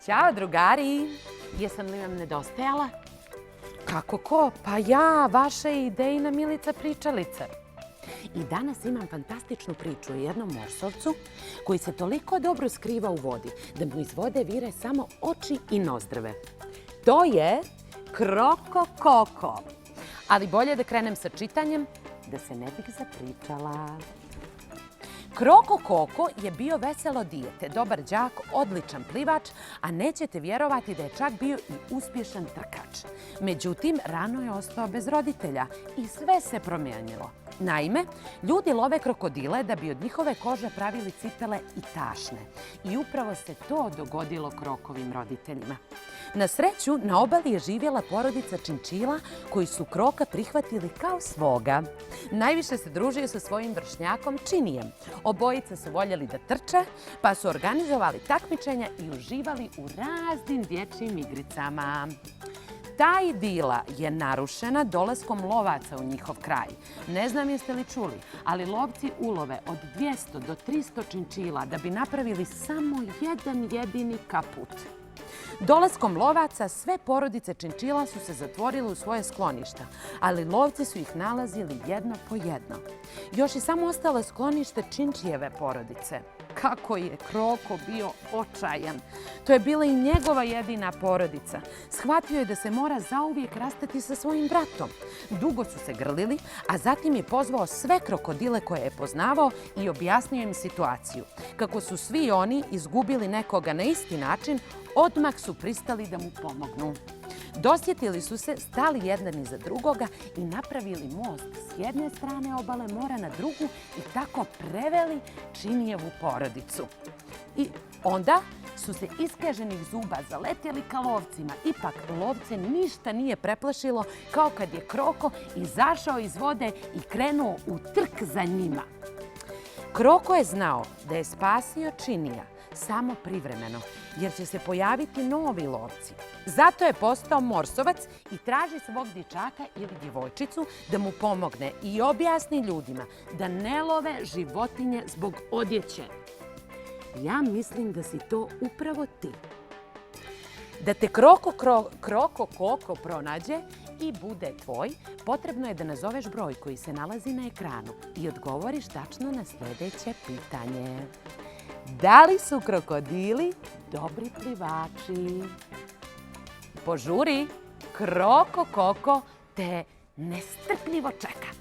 Ćao, drugari! Jesam li vam nedostajala? Kako ko? Pa ja, vaša idejna Milica pričalica. I danas imam fantastičnu priču o jednom morsovcu koji se toliko dobro skriva u vodi da mu iz vode vire samo oči i nozdrve. To je Kroko Koko. Ali bolje da krenem sa čitanjem da se ne bih zapričala. Kroko Koko je bio veselo dijete, dobar đak, odličan plivač, a nećete vjerovati da je čak bio i uspješan trkač. Međutim, rano je ostao bez roditelja i sve se promijenilo. Naime, ljudi love krokodile da bi od njihove kože pravili cipele i tašne. I upravo se to dogodilo Krokovim roditeljima. Na sreću, na obali je živjela porodica činčila koji su Kroka prihvatili kao svoga. Najviše se družio sa svojim vršnjakom Činijem. Obojica su voljeli da trče, pa su organizovali takmičenja i uživali u raznim dječjim igricama. Ta idila je narušena dolaskom lovaca u njihov kraj. Ne znam jeste li čuli, ali lovci ulove od 200 do 300 činčila da bi napravili samo jedan jedini kaput. Dolaskom lovaca sve porodice činčila su se zatvorile u svoje skloništa, ali lovci su ih nalazili jedno po jedno. Još je samo ostalo sklonište Činčijeve porodice. Kako je Kroko bio očajan. To je bila i njegova jedina porodica. Shvatio je da se mora zauvijek rastati sa svojim bratom. Dugo su se grlili, a zatim je pozvao sve krokodile koje je poznavao i objasnio im situaciju. Kako su svi oni izgubili nekoga na isti način, odmah su pristali da mu pomognu. Dosjetili su se, stali jedan iza drugoga i napravili most s jedne strane obale mora na drugu i tako preveli Činijevu porodicu. I onda su se iskeženih zuba zaletjeli ka lovcima. Ipak lovce ništa nije preplašilo kao kad je Kroko izašao iz vode i krenuo u trk za njima. Kroko je znao da je spasio Činija samo privremeno, jer će se pojaviti novi lovci. Zato je postao morsovac i traži svog dječaka ili djevojčicu da mu pomogne i objasni ljudima da ne love životinje zbog odjeće. Ja mislim da si to upravo ti. Da te Kroko Koko pronađe i bude tvoj, potrebno je da nazoveš broj koji se nalazi na ekranu i odgovoriš tačno na sljedeće pitanje. Da li su krokodili dobri plivači? Požuri, Kroko Koko te nestrpljivo čeka.